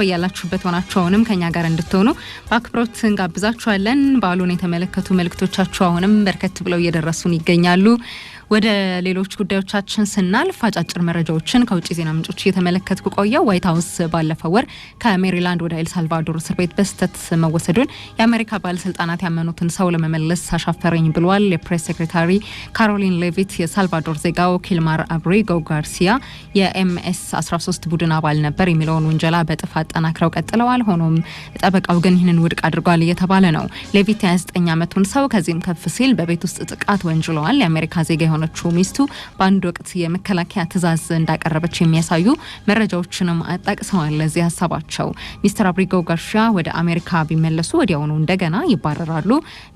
በያላችሁበት ሆናችሁንም ከኛ ጋር እንድትሆኑ በአክብሮት እንጋብዛችኋለን። በዓሉን የተመለከቱ መልእክቶቻችሁ አሁንም በርከት ብለው እየደረሱን ይገኛሉ። ወደ ሌሎች ጉዳዮቻችን ስናልፍ አጫጭር መረጃዎችን ከውጪ ዜና ምንጮች እየተመለከትኩ ቆየው። ዋይት ሃውስ ባለፈው ወር ከሜሪላንድ ወደ ኤል ሳልቫዶር እስር ቤት በስተት መወሰዱን የአሜሪካ ባለስልጣናት ያመኑትን ሰው ለመመለስ አሻፈረኝ ብሏል። የፕሬስ ሴክሬታሪ ካሮሊን ሌቪት የሳልቫዶር ዜጋው ኪልማር አብሪጎ ጋርሲያ የኤምኤስ 13 ቡድን አባል ነበር የሚለውን ውንጀላ በጥፍ አጠናክረው ቀጥለዋል። ሆኖም ጠበቃው ግን ይህንን ውድቅ አድርጓል እየተባለ ነው። ሌቪት የ29 ዓመቱን ሰው ከዚህም ከፍ ሲል በቤት ውስጥ ጥቃት ወንጅለዋል። የአሜሪካ ዜጋ ሚስቱ በአንድ ወቅት የመከላከያ ትዕዛዝ እንዳቀረበች የሚያሳዩ መረጃዎችንም አጣቅሰዋል። ለዚህ ሀሳባቸው ሚስተር አብሪጎ ጋርሺያ ወደ አሜሪካ ቢመለሱ ወዲያውኑ እንደገና ይባረራሉ፣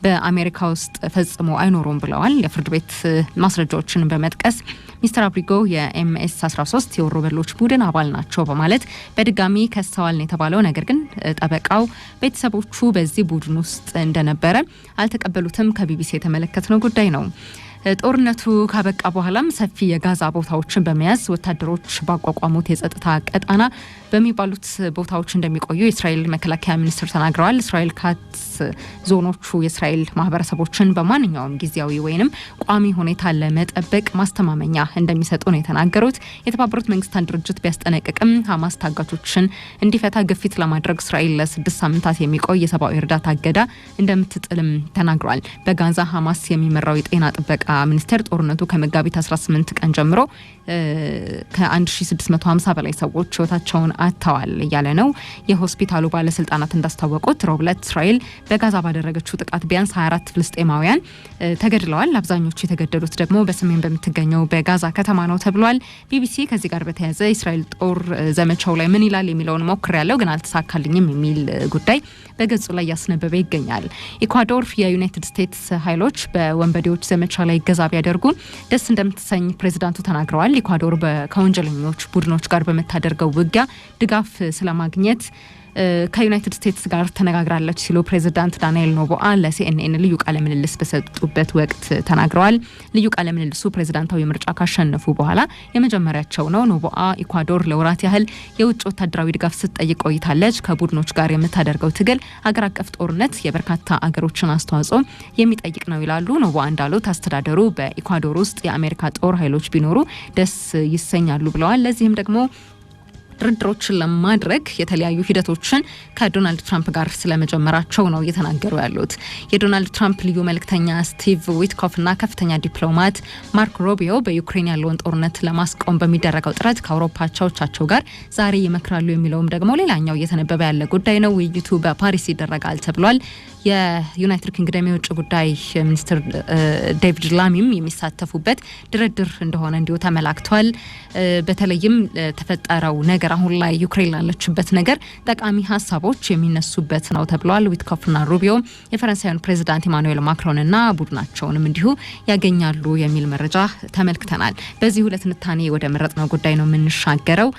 በአሜሪካ ውስጥ ፈጽሞ አይኖሩም ብለዋል። የፍርድ ቤት ማስረጃዎችን በመጥቀስ ሚስተር አብሪጎ የኤምኤስ 13 የወሮበሎች ቡድን አባል ናቸው በማለት በድጋሚ ከሰዋል ነው የተባለው። ነገር ግን ጠበቃው ቤተሰቦቹ በዚህ ቡድን ውስጥ እንደነበረ አልተቀበሉትም። ከቢቢሲ የተመለከትነው ጉዳይ ነው። ጦርነቱ ካበቃ በኋላም ሰፊ የጋዛ ቦታዎችን በመያዝ ወታደሮች ባቋቋሙት የጸጥታ ቀጣና በሚባሉት ቦታዎች እንደሚቆዩ የእስራኤል መከላከያ ሚኒስትር ተናግረዋል። እስራኤል ካትስ ዞኖቹ የእስራኤል ማህበረሰቦችን በማንኛውም ጊዜያዊ ወይንም ቋሚ ሁኔታ ለመጠበቅ ማስተማመኛ እንደሚሰጡ ነው የተናገሩት። የተባበሩት መንግስታት ድርጅት ቢያስጠነቅቅም ሐማስ ታጋቾችን እንዲፈታ ግፊት ለማድረግ እስራኤል ለ6 ሳምንታት የሚቆይ የሰብአዊ እርዳታ እገዳ እንደምትጥልም ተናግሯል። በጋዛ ሐማስ የሚመራው የጤና ጥበቃ ሚኒስቴር ጦርነቱ ከመጋቢት 18 ቀን ጀምሮ ከ1650 በላይ ሰዎች ህይወታቸውን አጥተዋል እያለ ነው። የሆስፒታሉ ባለስልጣናት እንዳስታወቁት ሮብለት እስራኤል በጋዛ ባደረገችው ጥቃት ቢያንስ 24 ፍልስጤማውያን ተገድለዋል። አብዛኞቹ የተገደሉት ደግሞ በሰሜን በምትገኘው በጋዛ ከተማ ነው ተብሏል። ቢቢሲ ከዚህ ጋር በተያያዘ እስራኤል ጦር ዘመቻው ላይ ምን ይላል የሚለውን ሞክሬያለሁ፣ ግን አልተሳካልኝም የሚል ጉዳይ በገጹ ላይ ያስነበበ ይገኛል። ኢኳዶር የዩናይትድ ስቴትስ ኃይሎች በወንበዴዎች ዘመቻ ላይ ገዛ ቢያደርጉ ደስ እንደምትሰኝ ፕሬዝዳንቱ ተናግረዋል። ኢኳዶር ከወንጀለኞች ቡድኖች ጋር በመታደርገው ውጊያ ድጋፍ ስለማግኘት ከዩናይትድ ስቴትስ ጋር ተነጋግራለች ሲሉ ፕሬዝዳንት ዳንኤል ኖቦአ ለሲኤንኤን ልዩ ቃለ ምልልስ በሰጡበት ወቅት ተናግረዋል። ልዩ ቃለ ምልልሱ ፕሬዝዳንታዊ ምርጫ ካሸነፉ በኋላ የመጀመሪያቸው ነው። ኖቦአ ኢኳዶር ለወራት ያህል የውጭ ወታደራዊ ድጋፍ ስትጠይቅ ቆይታለች። ከቡድኖች ጋር የምታደርገው ትግል አገር አቀፍ ጦርነት የበርካታ አገሮችን አስተዋጽኦ የሚጠይቅ ነው ይላሉ። ኖቦአ እንዳሉት አስተዳደሩ በኢኳዶር ውስጥ የአሜሪካ ጦር ኃይሎች ቢኖሩ ደስ ይሰኛሉ ብለዋል። ለዚህም ደግሞ ድርድሮችን ለማድረግ የተለያዩ ሂደቶችን ከዶናልድ ትራምፕ ጋር ስለመጀመራቸው ነው እየተናገሩ ያሉት። የዶናልድ ትራምፕ ልዩ መልእክተኛ ስቲቭ ዊትኮፍና ከፍተኛ ዲፕሎማት ማርክ ሮቢዮ በዩክሬን ያለውን ጦርነት ለማስቆም በሚደረገው ጥረት ከአውሮፓ አቻዎቻቸው ጋር ዛሬ ይመክራሉ የሚለውም ደግሞ ሌላኛው እየተነበበ ያለ ጉዳይ ነው። ውይይቱ በፓሪስ ይደረጋል ተብሏል። የዩናይትድ ኪንግደም የውጭ ጉዳይ ሚኒስትር ዴቪድ ላሚም የሚሳተፉበት ድርድር እንደሆነ እንዲሁ ተመላክቷል። በተለይም ተፈጠረው ነገር አሁን ላይ ዩክሬን ላለችበት ነገር ጠቃሚ ሀሳቦች የሚነሱበት ነው ተብሏል። ዊትኮፍና ሩቢዮ የፈረንሳዩን ፕሬዝዳንት ኢማኑኤል ማክሮንና ቡድናቸውንም እንዲሁ ያገኛሉ የሚል መረጃ ተመልክተናል። በዚህ ሁለት ንታኔ ወደ መረጥነው ጉዳይ ነው የምንሻገረው።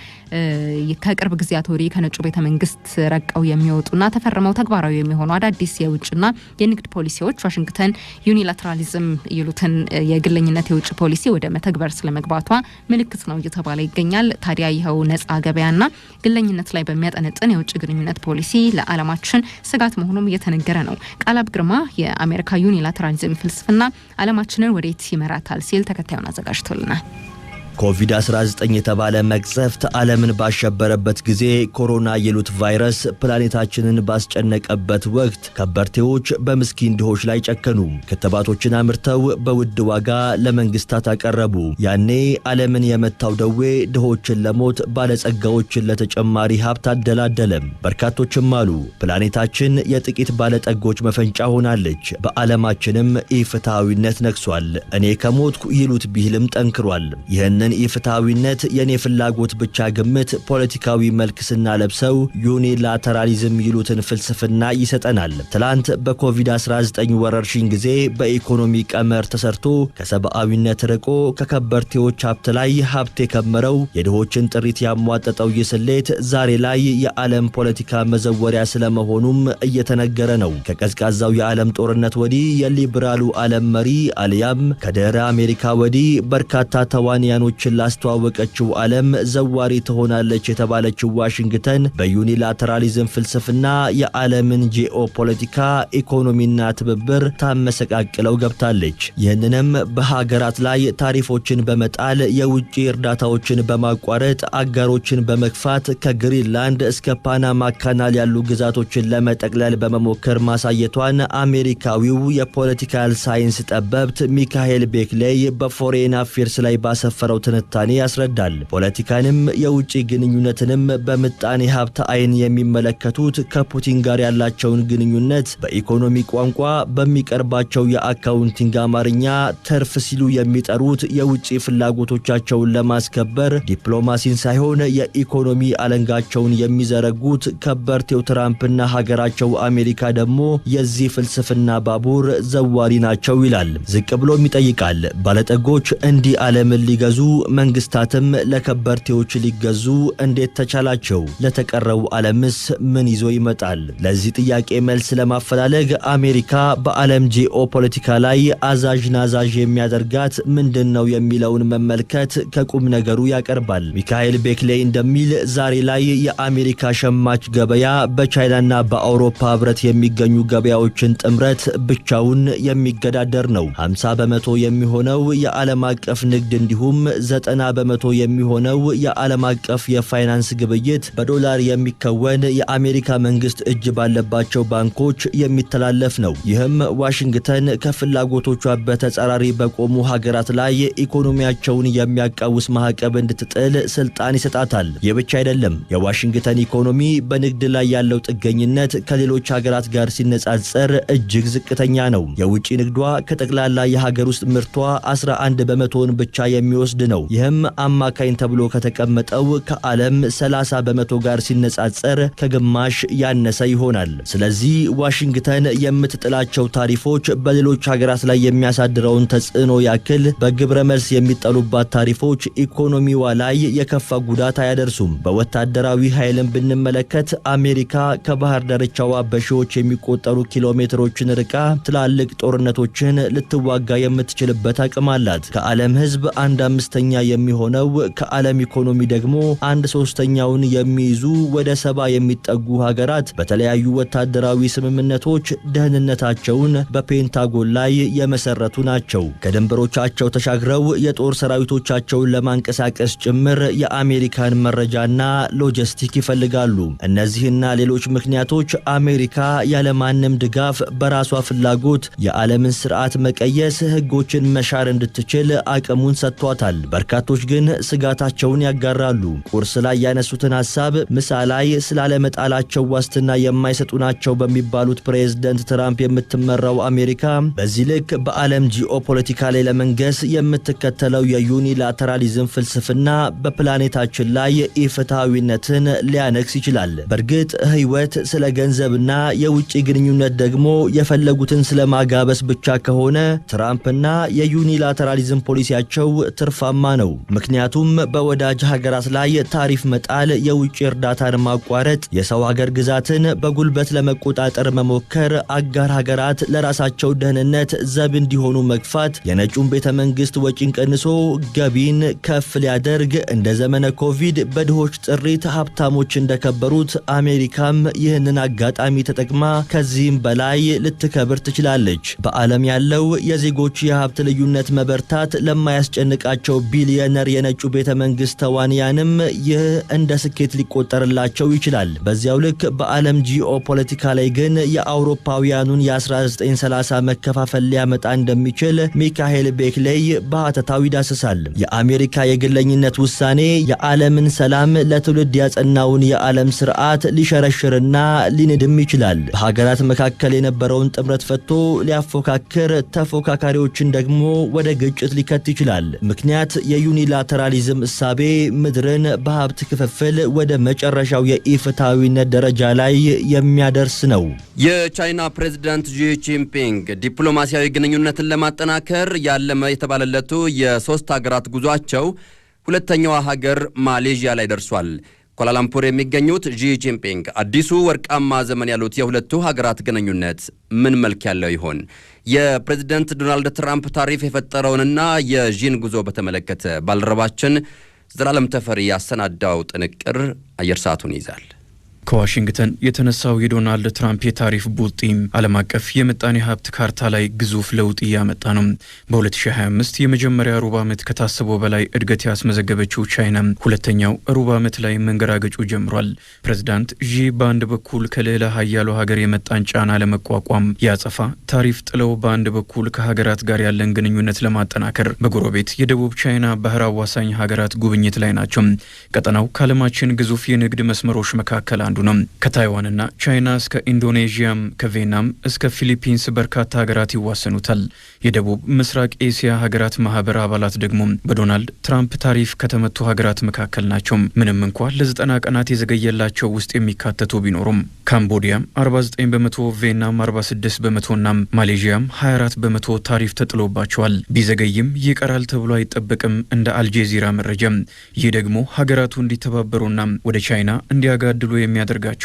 ከቅርብ ጊዜያት ወዲህ ከነጩ ቤተ መንግስት ረቀው የሚወጡና ተፈርመው ተግባራዊ የሚሆኑ አዳዲስ የውጭና የንግድ ፖሊሲዎች ዋሽንግተን ዩኒላተራሊዝም ይሉትን የግለኝነት የውጭ ፖሊሲ ወደ መተግበር ስለመግባቷ ምልክት ነው እየተባለ ይገኛል። ታዲያ ይኸው ነጻ ገበያና ግለኝነት ላይ በሚያጠነጥን የውጭ ግንኙነት ፖሊሲ ለዓለማችን ስጋት መሆኑም እየተነገረ ነው። ቃላብ ግርማ የአሜሪካ ዩኒላተራሊዝም ፍልስፍና ዓለማችንን ወዴት ይመራታል ሲል ተከታዩን አዘጋጅቶልናል። ኮቪድ-19 የተባለ መቅሰፍት ዓለምን ባሸበረበት ጊዜ ኮሮና የሉት ቫይረስ ፕላኔታችንን ባስጨነቀበት ወቅት ከበርቴዎች በምስኪን ድሆች ላይ ጨከኑ። ክትባቶችን አምርተው በውድ ዋጋ ለመንግስታት አቀረቡ። ያኔ ዓለምን የመታው ደዌ ድሆችን ለሞት ባለጸጋዎችን ለተጨማሪ ሀብት አደላደለም። በርካቶችም አሉ ፕላኔታችን የጥቂት ባለጠጎች መፈንጫ ሆናለች። በዓለማችንም ኢፍትሃዊነት ነግሷል። እኔ ከሞትኩ ይሉት ቢልም ጠንክሯል። ይህንን ኢፍትሃዊነት የኔ ፍላጎት ብቻ ግምት ፖለቲካዊ መልክ ስናለብሰው ዩኒላተራሊዝም ይሉትን ፍልስፍና ይሰጠናል። ትላንት በኮቪድ-19 ወረርሽኝ ጊዜ በኢኮኖሚ ቀመር ተሰርቶ ከሰብአዊነት ርቆ ከከበርቴዎች ሀብት ላይ ሀብት የከመረው የድሆችን ጥሪት ያሟጠጠው ይስሌት ዛሬ ላይ የዓለም ፖለቲካ መዘወሪያ ስለመሆኑም እየተነገረ ነው። ከቀዝቃዛው የዓለም ጦርነት ወዲህ የሊበራሉ ዓለም መሪ አልያም ከድህረ አሜሪካ ወዲህ በርካታ ተዋንያኖች ሀገሮችን ላስተዋወቀችው ዓለም ዘዋሪ ትሆናለች የተባለችው ዋሽንግተን በዩኒላተራሊዝም ፍልስፍና የዓለምን ጂኦፖለቲካ ኢኮኖሚና ትብብር ታመሰቃቅለው ገብታለች። ይህንንም በሀገራት ላይ ታሪፎችን በመጣል የውጭ እርዳታዎችን በማቋረጥ አጋሮችን በመግፋት ከግሪንላንድ እስከ ፓናማ ካናል ያሉ ግዛቶችን ለመጠቅለል በመሞከር ማሳየቷን አሜሪካዊው የፖለቲካል ሳይንስ ጠበብት ሚካኤል ቤክሌይ በፎሬን አፌርስ ላይ ባሰፈረው ትንታኔ ያስረዳል። ፖለቲካንም የውጭ ግንኙነትንም በምጣኔ ሀብት አይን የሚመለከቱት ከፑቲን ጋር ያላቸውን ግንኙነት በኢኮኖሚ ቋንቋ በሚቀርባቸው የአካውንቲንግ አማርኛ ተርፍ ሲሉ የሚጠሩት የውጭ ፍላጎቶቻቸውን ለማስከበር ዲፕሎማሲን ሳይሆን የኢኮኖሚ አለንጋቸውን የሚዘረጉት ከበርቴው ትራምፕና ሀገራቸው አሜሪካ ደግሞ የዚህ ፍልስፍና ባቡር ዘዋሪ ናቸው ይላል። ዝቅ ብሎም ይጠይቃል። ባለጠጎች እንዲህ ዓለምን ሊገዙ መንግስታትም ለከበርቴዎች ሊገዙ እንዴት ተቻላቸው? ለተቀረው ዓለምስ ምን ይዞ ይመጣል? ለዚህ ጥያቄ መልስ ለማፈላለግ አሜሪካ በዓለም ጂኦፖለቲካ ላይ አዛዥ ናዛዥ የሚያደርጋት ምንድነው የሚለውን መመልከት ከቁም ነገሩ ያቀርባል። ሚካኤል ቤክሌይ እንደሚል ዛሬ ላይ የአሜሪካ ሸማች ገበያ በቻይናና በአውሮፓ ህብረት የሚገኙ ገበያዎችን ጥምረት ብቻውን የሚገዳደር ነው። 50 በመቶ የሚሆነው የዓለም አቀፍ ንግድ እንዲሁም 90 በመቶ የሚሆነው የዓለም አቀፍ የፋይናንስ ግብይት በዶላር የሚከወን የአሜሪካ መንግስት እጅ ባለባቸው ባንኮች የሚተላለፍ ነው። ይህም ዋሽንግተን ከፍላጎቶቿ በተጻራሪ በቆሙ ሀገራት ላይ ኢኮኖሚያቸውን የሚያቃውስ ማዕቀብ እንድትጥል ስልጣን ይሰጣታል። ይህ ብቻ አይደለም። የዋሽንግተን ኢኮኖሚ በንግድ ላይ ያለው ጥገኝነት ከሌሎች ሀገራት ጋር ሲነጻጸር እጅግ ዝቅተኛ ነው። የውጭ ንግዷ ከጠቅላላ የሀገር ውስጥ ምርቷ 11 በመቶን ብቻ የሚወስድ ነው። ይህም አማካኝ ተብሎ ከተቀመጠው ከዓለም 30 በመቶ ጋር ሲነጻጸር ከግማሽ ያነሰ ይሆናል። ስለዚህ ዋሽንግተን የምትጥላቸው ታሪፎች በሌሎች ሀገራት ላይ የሚያሳድረውን ተጽዕኖ ያክል በግብረ መልስ የሚጠሉባት ታሪፎች ኢኮኖሚዋ ላይ የከፋ ጉዳት አያደርሱም። በወታደራዊ ኃይልን ብንመለከት አሜሪካ ከባህር ዳርቻዋ በሺዎች የሚቆጠሩ ኪሎ ሜትሮችን ርቃ ትላልቅ ጦርነቶችን ልትዋጋ የምትችልበት አቅም አላት። ከዓለም ህዝብ 1/5 የሚሆነው ከዓለም ኢኮኖሚ ደግሞ 1/3ኛውን የሚይዙ ወደ 70 የሚጠጉ ሀገራት በተለያዩ ወታደራዊ ስምምነቶች ደህንነታቸውን በፔንታጎን ላይ የመሰረቱ ናቸው። ከድንበሮቻቸው ተሻግረው የጦር ሰራዊቶቻቸውን ለማንቀሳቀስ ጭምር የአሜሪካን መረጃና ሎጂስቲክ ይፈልጋሉ። እነዚህና ሌሎች ምክንያቶች አሜሪካ ያለማንም ድጋፍ በራሷ ፍላጎት የዓለምን ስርዓት መቀየስ፣ ህጎችን መሻር እንድትችል አቅሙን ሰጥቷታል። በርካቶች ግን ስጋታቸውን ያጋራሉ። ቁርስ ላይ ያነሱትን ሐሳብ ምሳ ላይ ስላለመጣላቸው ዋስትና የማይሰጡ ናቸው በሚባሉት ፕሬዝዳንት ትራምፕ የምትመራው አሜሪካ በዚህ ልክ በዓለም ጂኦፖለቲካ ላይ ለመንገስ የምትከተለው የዩኒላተራሊዝም ፍልስፍና በፕላኔታችን ላይ ኢፍትሃዊነትን ሊያነክስ ይችላል። በእርግጥ ህይወት ስለ ገንዘብና የውጭ ግንኙነት ደግሞ የፈለጉትን ስለማጋበስ ብቻ ከሆነ ትራምፕና የዩኒላተራሊዝም ፖሊሲያቸው ትርፋማ ነው። ምክንያቱም በወዳጅ ሀገራት ላይ ታሪፍ መጣል፣ የውጭ እርዳታን ማቋረጥ፣ የሰው ሀገር ግዛትን በጉልበት ለመቆጣጠር መሞከር፣ አጋር ሀገራት ለራሳቸው ደህንነት ዘብ እንዲሆኑ መግፋት፣ የነጩን ቤተ መንግስት ወጪን ቀንሶ ገቢን ከፍ ሊያደርግ፣ እንደ ዘመነ ኮቪድ በድሆች ጥሪት ሀብታሞች እንደከበሩት አሜሪካም ይህንን አጋጣሚ ተጠቅማ ከዚህም በላይ ልትከብር ትችላለች። በዓለም ያለው የዜጎች የሀብት ልዩነት መበርታት ለማያስጨንቃቸው ቢሊየነር የነጩ ቤተ መንግስት ተዋንያንም ይህ እንደ ስኬት ሊቆጠርላቸው ይችላል። በዚያው ልክ በዓለም ጂኦፖለቲካ ላይ ግን የአውሮፓውያኑን የ1930 መከፋፈል ሊያመጣ እንደሚችል ሚካኤል ቤክሌይ በሐተታው ይዳስሳል። የአሜሪካ የግለኝነት ውሳኔ የዓለምን ሰላም ለትውልድ ያጸናውን የዓለም ስርዓት ሊሸረሽርና ሊንድም ይችላል። በሀገራት መካከል የነበረውን ጥምረት ፈቶ ሊያፎካክር፣ ተፎካካሪዎችን ደግሞ ወደ ግጭት ሊከት ይችላል። ምክንያት የዩኒላተራሊዝም እሳቤ ምድርን በሀብት ክፍፍል ወደ መጨረሻው የኢፍትሃዊነት ደረጃ ላይ የሚያደርስ ነው። የቻይና ፕሬዝዳንት ዢ ጂንፒንግ ዲፕሎማሲያዊ ግንኙነትን ለማጠናከር ያለመ የተባለለቱ የሶስት ሀገራት ጉዟቸው ሁለተኛዋ ሀገር ማሌዥያ ላይ ደርሷል። ኳላላምፑር የሚገኙት ዢ ጂንፒንግ አዲሱ ወርቃማ ዘመን ያሉት የሁለቱ ሀገራት ግንኙነት ምን መልክ ያለው ይሆን? የፕሬዝዳንት ዶናልድ ትራምፕ ታሪፍ የፈጠረውንና የዢን ጉዞ በተመለከተ ባልደረባችን ዘላለም ተፈሪ ያሰናዳው ጥንቅር አየር ሰዓቱን ይዛል። ከዋሽንግተን የተነሳው የዶናልድ ትራምፕ የታሪፍ ቡጢም ዓለም አቀፍ የምጣኔ ሀብት ካርታ ላይ ግዙፍ ለውጥ እያመጣ ነው። በ2025 የመጀመሪያ ሩብ ዓመት ከታሰበው በላይ እድገት ያስመዘገበችው ቻይና ሁለተኛው ሩብ ዓመት ላይ መንገራገጩ ጀምሯል። ፕሬዝዳንት ዢ በአንድ በኩል ከልዕለ ኃያሉ ሀገር የመጣን ጫና ለመቋቋም ያጸፋ ታሪፍ ጥለው፣ በአንድ በኩል ከሀገራት ጋር ያለን ግንኙነት ለማጠናከር በጎረቤት የደቡብ ቻይና ባህር አዋሳኝ ሀገራት ጉብኝት ላይ ናቸው። ቀጠናው ከዓለማችን ግዙፍ የንግድ መስመሮች መካከል አንዱ ነው። ከታይዋንና ቻይና እስከ ኢንዶኔዥያም ከቪየትናም እስከ ፊሊፒንስ በርካታ ሀገራት ይዋሰኑታል። የደቡብ ምስራቅ ኤሲያ ሀገራት ማህበር አባላት ደግሞ በዶናልድ ትራምፕ ታሪፍ ከተመቱ ሀገራት መካከል ናቸው። ምንም እንኳን ለ90 ቀናት የዘገየላቸው ውስጥ የሚካተቱ ቢኖሩም ካምቦዲያም 49 በመቶ፣ ቪየትናም 46 በመቶና ማሌዥያም 24 በመቶ ታሪፍ ተጥሎባቸዋል። ቢዘገይም ይቀራል ተብሎ አይጠበቅም እንደ አልጄዚራ መረጃ። ይህ ደግሞ ሀገራቱ እንዲተባበሩና ወደ ቻይና እንዲያጋድሉ የሚያደርጋቸው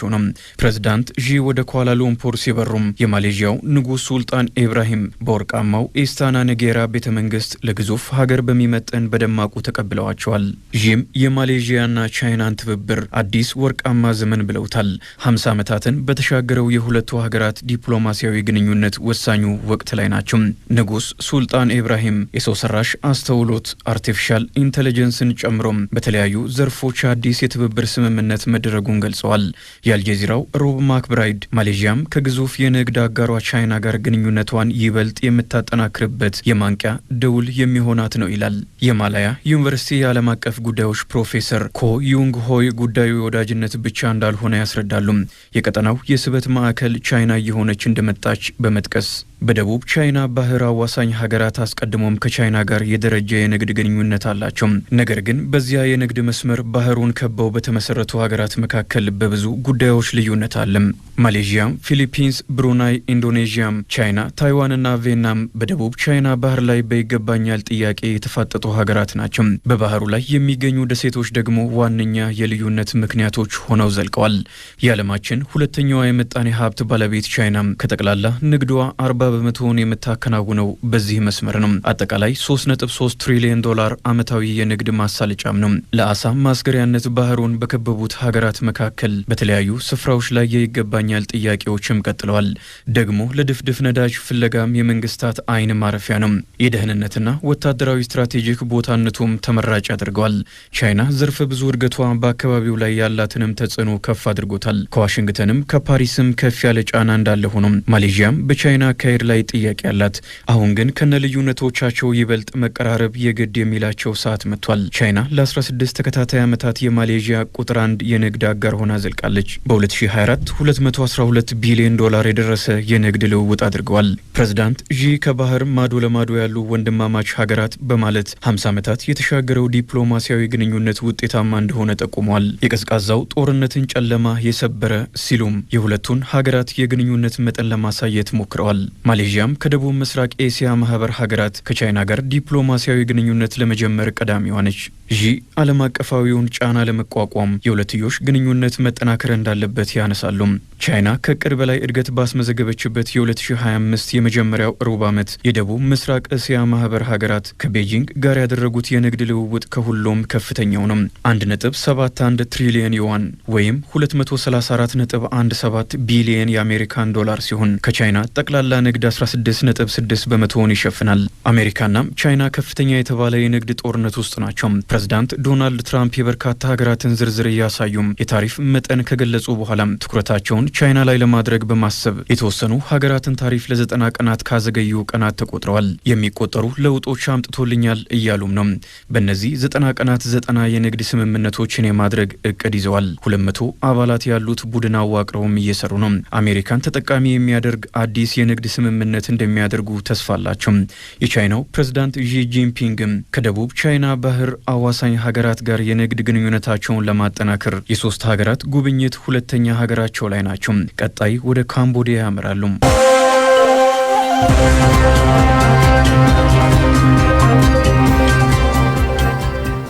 ነው። ፕሬዝዳንት ዢ ወደ ኳላላምፑር ሲበሩም የማሌዥያው ንጉስ ሱልጣን ኢብራሂም በወርቃማው ኢስታና ነጌራ ቤተ መንግስት ለግዙፍ ሀገር በሚመጥን በደማቁ ተቀብለዋቸዋል። ዢም የማሌዥያና ቻይናን ትብብር አዲስ ወርቃማ ዘመን ብለውታል። 50 ዓመታትን በተሻገረው የሁለቱ ሀገራት ዲፕሎማሲያዊ ግንኙነት ወሳኙ ወቅት ላይ ናቸው። ንጉስ ሱልጣን ኢብራሂም የሰው ሰራሽ አስተውሎት አርቲፊሻል ኢንተለጀንስን ጨምሮም በተለያዩ ዘርፎች አዲስ የትብብር ስምምነት መደረጉን ገልጸዋል። የአልጀዚራው ሮብ ማክብራይድ ማሌዥያም ከግዙፍ የንግድ አጋሯ ቻይና ጋር ግንኙነቷን ይበልጥ የምታጠናክርበት የማንቂያ ደውል የሚሆናት ነው ይላል። የማላያ ዩኒቨርሲቲ የዓለም አቀፍ ጉዳዮች ፕሮፌሰር ኮ ዩንግ ሆይ ጉዳዩ የወዳጅነት ብቻ እንዳልሆነ ያስረዳሉ። የቀጠናው የስበት ማዕከል ቻይና እየሆነች እንደመጣች በመጥቀስ በደቡብ ቻይና ባህር አዋሳኝ ሀገራት አስቀድሞም ከቻይና ጋር የደረጀ የንግድ ግንኙነት አላቸው። ነገር ግን በዚያ የንግድ መስመር ባህሩን ከበው በተመሰረቱ ሀገራት መካከል በብዙ ጉዳዮች ልዩነት አለ። ማሌዥያ፣ ፊሊፒንስ፣ ብሩናይ፣ ኢንዶኔዥያም፣ ቻይና፣ ታይዋንና ቪየትናም በደቡብ ቻይና ባህር ላይ በይገባኛል ጥያቄ የተፋጠጡ ሀገራት ናቸው። በባህሩ ላይ የሚገኙ ደሴቶች ደግሞ ዋነኛ የልዩነት ምክንያቶች ሆነው ዘልቀዋል። የዓለማችን ሁለተኛዋ የምጣኔ ሀብት ባለቤት ቻይና ከጠቅላላ ንግዷ 40 በመቶውን የምታከናውነው በዚህ መስመር ነው። አጠቃላይ 3.3 ትሪሊዮን ዶላር ዓመታዊ የንግድ ማሳለጫም ነው። ለአሳ ማስገሪያነት ባህሩን በከበቡት ሀገራት መካከል በተለያዩ ስፍራዎች ላይ የይገባኛል ጥያቄዎችም ቀጥለዋል። ደግሞ ለድፍድፍ ነዳጅ ፍለጋም የመንግስታት አይን ማረፊያ ነው። የደህንነትና ወታደራዊ ስትራቴጂክ ቦታነቱም ተመራጭ ያደርገዋል። ቻይና ዘርፈ ብዙ እድገቷ በአካባቢው ላይ ያላትንም ተጽዕኖ ከፍ አድርጎታል። ከዋሽንግተንም ከፓሪስም ከፍ ያለ ጫና እንዳለ ሆኖ ማሌዥያም በቻይና አካሄድ ላይ ጥያቄ ያላት፣ አሁን ግን ከነልዩነቶቻቸው ይበልጥ መቀራረብ የግድ የሚላቸው ሰዓት መጥቷል። ቻይና ለ16 ተከታታይ ዓመታት የማሌዥያ ቁጥር 1 የንግድ አጋር ሆና ዘልቃለች። በ2024 212 ቢሊዮን ዶላር የደረሰ የንግድ ልውውጥ አድርገዋል። ፕሬዝዳንት ዢ ከባህር ማዶ ለማዶ ያሉ ወንድማማች ሀገራት በማለት 50 ዓመታት የተሻገረው ዲፕሎማሲያዊ ግንኙነት ውጤታማ እንደሆነ ጠቁመዋል። የቀዝቃዛው ጦርነትን ጨለማ የሰበረ ሲሉም የሁለቱን ሀገራት የግንኙነት መጠን ለማሳየት ሞክረዋል። ማሌዥያም ከደቡብ ምስራቅ ኤሲያ ማህበር ሀገራት ከቻይና ጋር ዲፕሎማሲያዊ ግንኙነት ለመጀመር ቀዳሚዋ ነች። ዢ ዓለም አቀፋዊውን ጫና ለመቋቋም የሁለትዮሽ ግንኙነት መጠናከር እንዳለበት ያነሳሉ። ቻይና ከቅድ በላይ እድገት ባስመዘገበችበት የ2025 የመጀመሪያው ሩብ ዓመት የደቡብ ምስራቅ እስያ ማህበር ሀገራት ከቤጂንግ ጋር ያደረጉት የንግድ ልውውጥ ከሁሉም ከፍተኛው ነው። 1.71 ትሪሊዮን ዩዋን ወይም 234.17 ቢሊዮን የአሜሪካን ዶላር ሲሆን ከቻይና ጠቅላላ ንግድ 16.6 በመቶውን ይሸፍናል። አሜሪካና ቻይና ከፍተኛ የተባለ የንግድ ጦርነት ውስጥ ናቸው። ፕሬዝዳንት ዶናልድ ትራምፕ የበርካታ ሀገራትን ዝርዝር እያሳዩም የታሪፍ መጠን ከገለጹ በኋላ ትኩረታቸውን ቻይና ላይ ለማድረግ በማሰብ የተወሰኑ ሀገራትን ታሪፍ ለ90 ቀናት ካዘገዩ ቀናት ተቆጥረዋል። የሚቆጠሩ ለውጦች አምጥቶልኛል እያሉም ነው። በእነዚህ 90 ቀናት 90 የንግድ ስምምነቶችን የማድረግ እቅድ ይዘዋል። 200 አባላት ያሉት ቡድን አዋቅረውም እየሰሩ ነው። አሜሪካን ተጠቃሚ የሚያደርግ አዲስ የንግድ ስምምነት እንደሚያደርጉ ተስፋ አላቸው። የቻይናው ፕሬዝዳንት ዢ ጂንፒንግም ከደቡብ ቻይና ባህር አዋሳኝ ሀገራት ጋር የንግድ ግንኙነታቸውን ለማጠናከር የሶስት ሀገራት ጉብኝት ሁለተኛ ሀገራቸው ላይ ናቸው። ቀጣይ ወደ ካምቦዲያ ያመራሉ።